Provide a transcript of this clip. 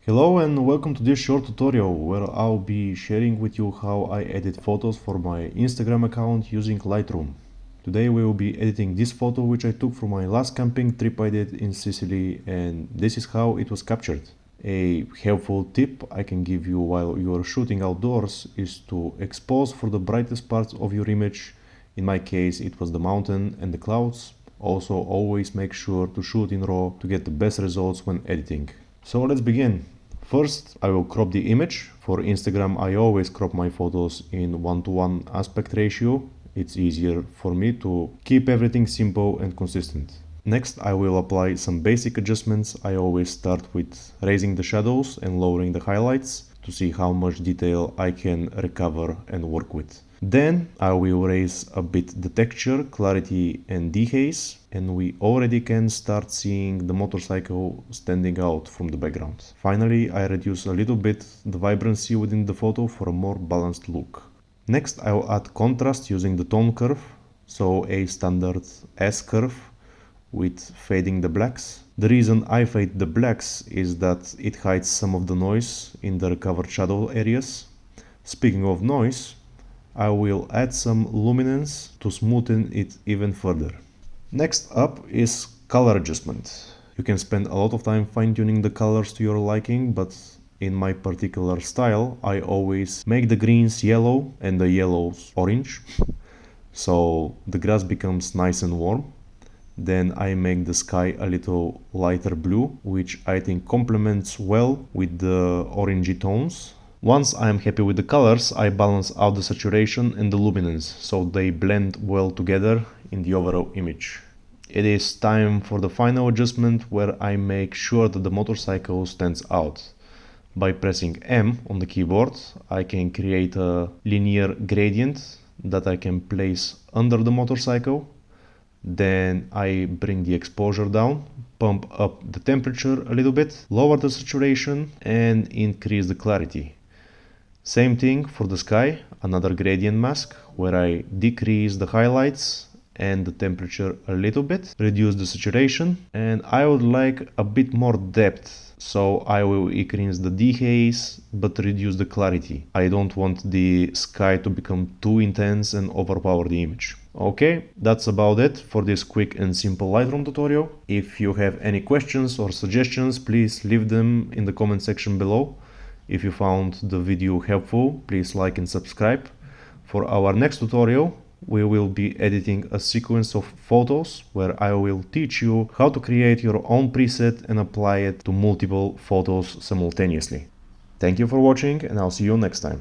Hello and welcome to this short tutorial where I'll be sharing with you how I edit photos for my Instagram account using Lightroom. Today we will be editing this photo which I took from my last camping trip I did in Sicily, and this is how it was captured. A helpful tip I can give you while you are shooting outdoors is to expose for the brightest parts of your image. In my case it was the mountain and the clouds. Also always make sure to shoot in RAW to get the best results when editing. So let's begin. First, I will crop the image. For Instagram, I always crop my photos in 1:1 aspect ratio. It's easier for me to keep everything simple and consistent. Next, I will apply some basic adjustments. I always start with raising the shadows and lowering the highlights to see how much detail I can recover and work with. Then I will raise a bit the texture, clarity and dehaze, and we already can start seeing the motorcycle standing out from the background. Finally, I reduce a little bit the vibrancy within the photo for a more balanced look. Next, I will add contrast using the tone curve, so a standard S curve with fading the blacks. The reason I fade the blacks is that it hides some of the noise in the recovered shadow areas. Speaking of noise, I will add some luminance to smoothen it even further. Next up is color adjustment. You can spend a lot of time fine-tuning the colors to your liking, but in my particular style, I always make the greens yellow and the yellows orange, so the grass becomes nice and warm. Then I make the sky a little lighter blue, which I think complements well with the orangey tones. Once I am happy with the colors, I balance out the saturation and the luminance, so they blend well together in the overall image. It is time for the final adjustment, where I make sure that the motorcycle stands out. By pressing M on the keyboard, I can create a linear gradient that I can place under the motorcycle. Then I bring the exposure down, pump up the temperature a little bit, lower the saturation and increase the clarity. Same thing for the sky, another gradient mask where I decrease the highlights and the temperature a little bit, reduce the saturation, and I would like a bit more depth, so I will increase the dehaze but reduce the clarity. I don't want the sky to become too intense and overpower the image. Okay, that's about it for this quick and simple Lightroom tutorial. If you have any questions or suggestions, please leave them in the comment section below. If you found the video helpful, please like and subscribe. For our next tutorial, we will be editing a sequence of photos where I will teach you how to create your own preset and apply it to multiple photos simultaneously. Thank you for watching, and I'll see you next time.